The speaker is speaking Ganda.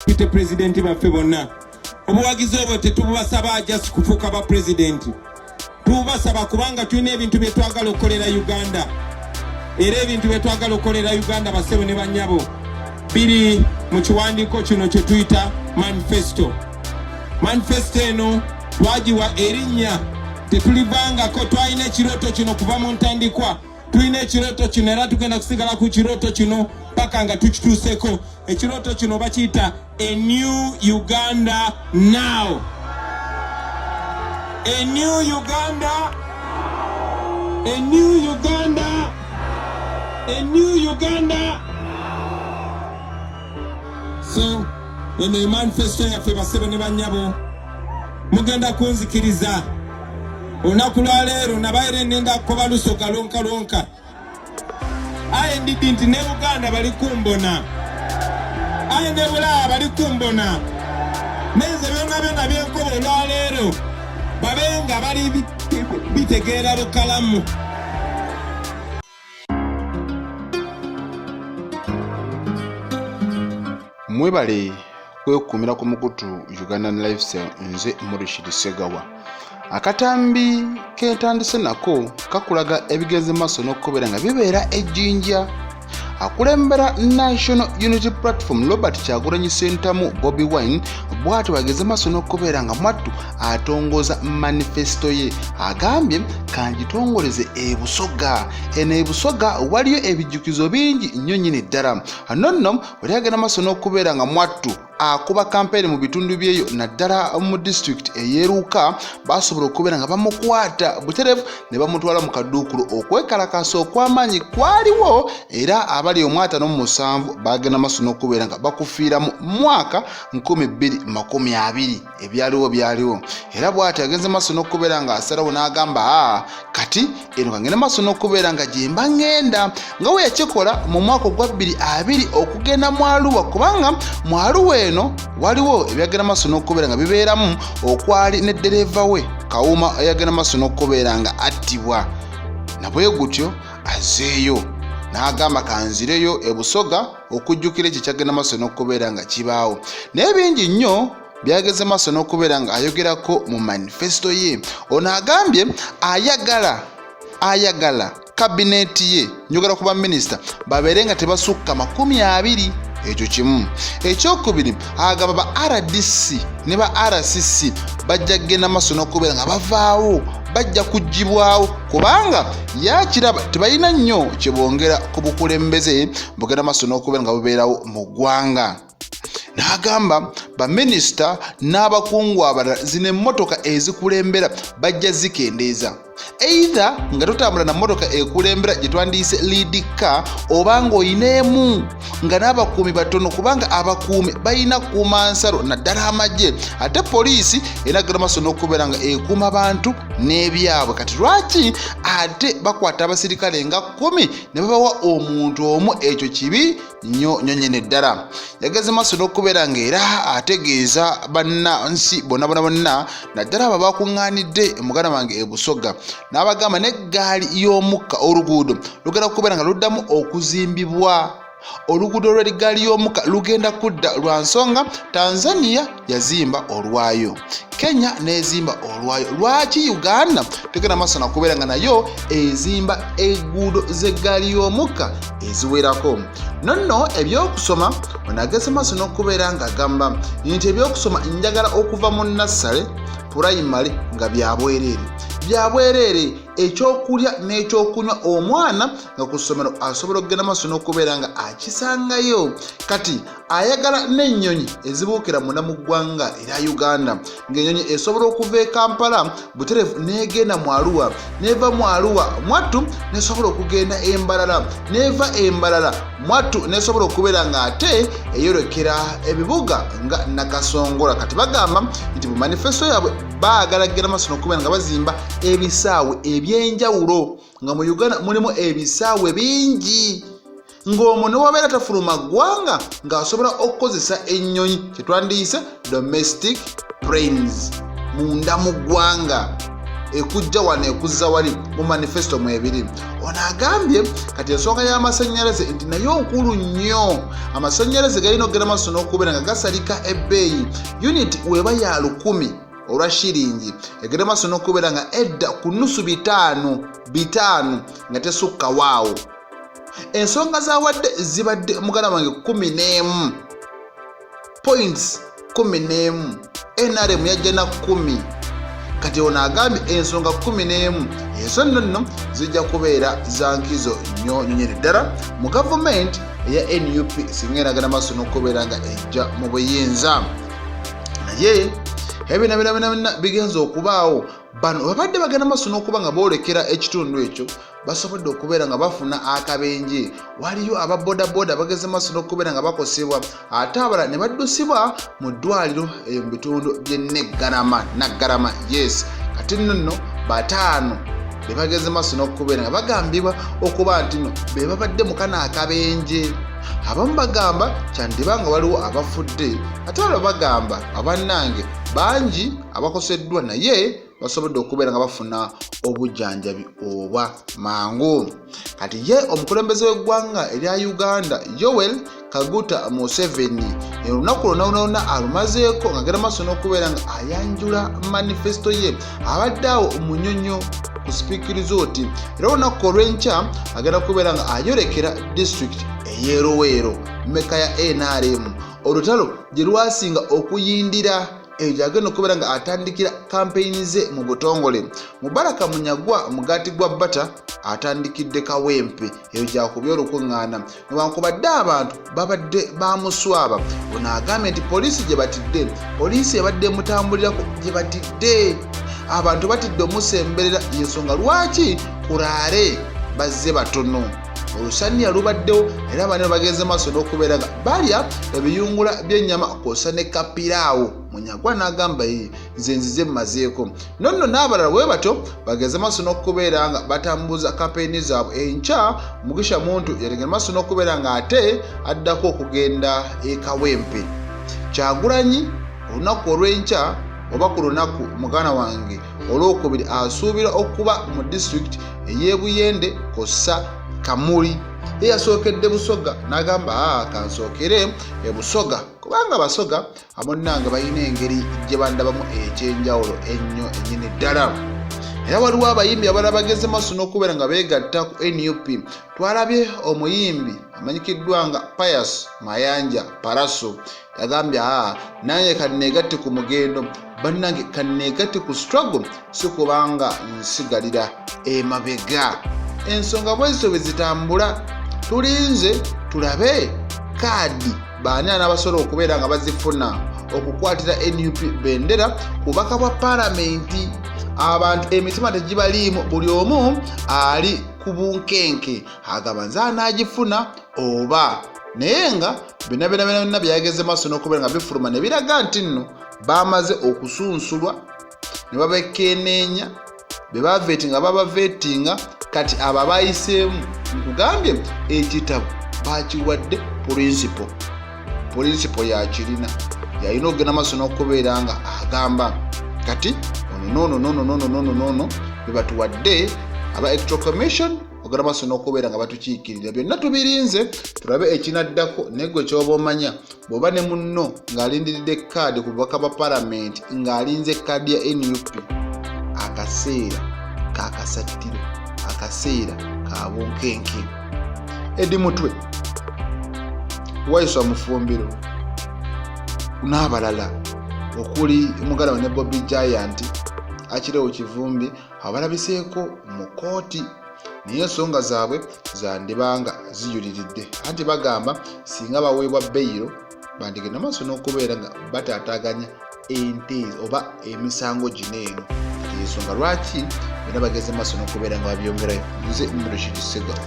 pite president baffe bonna obuwagizi obwo tetubasaba just kufuuka ba president tubasaba kubanga tulina ebintu bye twagala okukolera Uganda era ebintu bye twagala okukolera Uganda basebo ne banyabo biri mu kiwandiiko kino kye tuyita manifesto eno twagiwa erinnya tetulivangako twalina ekirooto kino kuva mu ntandikwa tulina ekirooto kino era tugenda kusigala ku kirooto kino paka nga tukituuseko ekirooto kino bakiyita a new Uganda now. A new Uganda. A new Uganda. A new Uganda. So, eno manifesto yaffe basebo ne banyabo mugenda kunzikiriza olunaku lwa leero nabaire nenda kukoba lusoga lonka aye ndidi nti ne Uganda bali kumbona aye ne Bulaya bali kumbona neze byonna byenkoba olwa leero babenga bali bitegeera lukalamu. Mwebale kwekuumira ku mukutu Ugandan Lifestyle nze Murishid Segawa. Akatambi ketandise nako kakulaga ebigenze maaso n'okukobera nga bibeera ejjinja. Akulembera National Unity Platform Robert Kyagulanyi Ssentamu Bobi Wine bw'atyo bageze maaso n'okukobera nga mwattu atongoza manifesto ye agambye kanjitongoleze ebusoga eno ebusoga waliyo ebijjukizo bingi nnyo nnyini ddala nonno bwe yagenda maaso n'okukobera nga mwattu akuba kampeni mu bitundu byeyo naddala mu district eyeruuka basobola okubeera nga bamukwata buterevu ne bamutwala mu kaduukulu okwekalakasa okw'amaanyi kwaliwo era abali omwata n'omusanvu bagenda maaso n'okubeera nga bakufiira mu mwaka 2020 byaliwo era bw'ati agenze maaso n'okubeera nga asalawo n'agamba kati eno kangenda maaso n'okubeera nga gyemba ngenda nga we yakikola mu mwaka ogwa 2020 okugenda mu Arua kubanga mu Arua eno waliwo ebyagenda maaso n'okubeera nga bibeeramu okwali ne ddereeva we Kawuma eyagenda maaso n'okubeera nga attibwa nabwe gutyo azeeyo n'agamba kanzireyo ebusoga okujjukira ekyo kyagenda maaso n'okubeera nga kibaawo naye bingi nnyo byageze maaso n'okubeera nga ayogerako mu manifesto ye ono agambye ayagala kabineti ye njogera ku baminisita babeere nga tebasukka 20. Ekyo kimu. Ekyokubiri agamba ba RDC ne ba RCC bajja kugenda maaso n'okubeera nga bavaawo bajja kugibwawo kubanga yakiraba tebalina nnyo kye bongera ku bukulembeze bugenda maaso n'okubeera nga bubeerawo mu ggwanga. N'agamba baminisita n'abakungu abalala zino emmotoka ezikulembera bajja zikendeeza either nga totambula na mmotoka ekulembera gye twandiyise lead car oba ng'oyineemu nga n'abakuumi batono kubanga abakuumi balina kuuma nsalo naddala amagye ate poliisi enagenda maaso n'okubeera nga ekuuma abantu n'ebyabwe kati lwaki ate bakwata abasirikale nga 10 ne babawa omuntu omu ekyo kibi nnyo nnyene ddala. Yageze maaso n'okubeera nga era ategeeza bannansi bonna naddala abo bakuŋŋaanidde muganda wange ebusoga n'abagamba n'eggaali y'omukka oluguudo lugenda kubeera nga luddamu okuzimbibwa. Oluguudo lw'eggaali y'omukka lugenda kudda lwa nsonga Tanzania yazimba olwayo, Kenya n'ezimba olwayo. Lwaki Uganda tegenda maaso n'okubeera nga nayo ezimba enguudo z'eggaali y'omukka eziwerako? Nonno ebyokusoma onageze maaso n'okubeera nga agamba nti ebyokusoma njagala okuva mu nassale primary nga byabwereere ekyokulya n'ekyokunywa omwana nga ku ssomero asobola okugenda maaso n'okubeera nga akisangayo. Kati ayagala n'ennyonyi ezibuukira munda mu ggwanga erya Uganda ng'ennyonyi esobola okuva e Kampala buterevu n'egenda mu Arua n'eva mu Arua mwattu n'esobola okugenda Embalala n'eva Embalala mwattu n'esobola okubeera nga ate eyolekera ebibuga nga Nakasongola. Kati bagamba nti mu manifesto yaabwe baagala kugenda maaso n'okubeera nga bazimba ebisaawe ebyenjawulo nga mu Uganda mulimu ebisaawe bingi ng'omuntu wabeera tafuluma ggwanga ng'asobola okukozesa ennyonyi kye twandiyise domestic planes munda mu ggwanga. ekujja wano ekuzza wali mu manifesto mwebiri. Ono agambye kati ensonga y'amasannyalaze nti nayo nkulu nnyo. Amasannyalaze galina okugenda maaso n'okubeera nga gasalika ebbeeyi. Unit weba ya 1000 olwa shiringi egenda maaso n'okubeera nga edda ku nnusu 5 nga tesukka waawo. Ensonga zawadde zibadde muganda wange 11 points 11. NRM yajja na 10. Kati ono agambye ensonga 11 ezo nno zijja kubeera za nkizo nnyo nyonyere ddala mu gavumenti eya NUP singa eragana maaso n'okubeera nga ejja mu buyinza. Naye ebina bigenza okubaawo. Bano babadde bagenda maaso n'okuba nga boolekera ekitundu ekyo basobodde okubeera nga bafuna akabenje. Waliyo ababodaboda bageze maaso n'okubeera nga bakosebwa ate abalala ne baddusibwa mu ddwaliro mu bitundu by'e Naggarama. Yes, kati nno 5 be bageze maaso n'okubeera nga bagambibwa okuba nti no be babadde mu kana akabenje. Abamu bagamba kyandibanga waliwo abafudde ate abalala bagamba abannange bangi abakoseddwa naye basobodde okubeera nga bafuna obujjanjabi obwa mangu. Kati ye omukulembeze w'eggwanga erya Uganda Yoweri Kaguta Museveni olunaku lwonna alumazeeko nga agenda maaso n'okubeera nga ayanjula manifesto ye abadde awo munyonyo ku Speaker Resort. Era olunaku olw'enkya agenda kubeera nga ayolekera district ey'e Luweero mmeka ya NRM olutalo gye lwasinga okuyindira ejo agenda okubeera nga atandikira kampeyini ze mu butongole. Mubaraka Munyagwa Mugati gwa Bata atandikidde Kawempe eyo gyakubya olukuŋŋaana newankubadde abantu babadde bamuswaba. Ono agambye nti poliisi gye batidde poliisi ebadde mutambulirako gye batidde abantu batidde omusemberera yensonga lwaki kulaale bazze batono. Olusaniya lubaddewo era abanene bageze maaso n'okubeera nga balya ebiyungula by'ennyama kw'ossa ne kapiraawo. Munyagwa n'agamba nze nzize mmazeeko. Nonno n'abalala bwe bato bageze maaso n'okubeera nga batambuza kampeyini zaabwe. Enkya Mugisha Muntu yalengera maaso n'okubeera nga ate addako okugenda e Kawempe. Kyagulanyi olunaku olw'enkya oba ku lunaku muganda wange olwokubiri asuubira okuba mu district ey'e Buyende kossa Kamuli. Yasookedde Busoga n'agamba kansookere e Busoga kubanga Basoga amunnange balina engeri gye bandabamu ekyenjawulo ennyo ennyini ddala. Era waliwo abayimbi abalala bageze maaso n'okubeera nga beegatta ku NUP. Twalabye omuyimbi amanyikiddwa nga Pius Mayanja Paraso yagambye nange kanneegatte ku mugendo bannange kanneegatte ku struggle si kubanga nsigalira emabega. Ensonga bwezito bwe zitambula tulinze tulabe kaadi baani anabasobola okubeera nga bazifuna okukwatira NUP bendera ku bubaka bwa paalamenti. Abantu emitima tegibaliimu, buli omu ali ku bunkenke agamba nze anaagifuna oba naye nga byonna byageze maaso n'okubeera nga bifuluma ne biraga nti nno bamaze okusunsulwa ne babekenneenya be bavetinga babavetinga. Kati aba bayiseemu nkugambye ekitabo bakiwadde principal yakirina yalina okugenda maaso n'okubeera nga agamba kati ono bebatuwadde aba Electoral Commission ogenda maaso n'okubeera nga batukiikirira. Byonna tubirinze tulabe ekinaddako naye gwe kyoba omanya bw'oba ne munno ng'alindiridde kaadi ku bubaka bwa paalamenti ng'alinze kaadi ya NUP akaseera kakasattiro akaseera ka bunkenke. Edi Mutwe Waiswa Mufumbiro n'abalala okuli mugalawa ne Bobby Giant akirewo Kivumbi abalabiseeko mu kooti naye ensonga zaabwe zandibanga ziyuliridde anti bagamba singa baweebwa beyiro bandigenda maaso n'okubeera nga bataataaganya ente oba emisango gino eno. Ensonga lwaki bonna bageze maaso n'okubeera nga babyongerayo. Nze Murashid Ssegawa.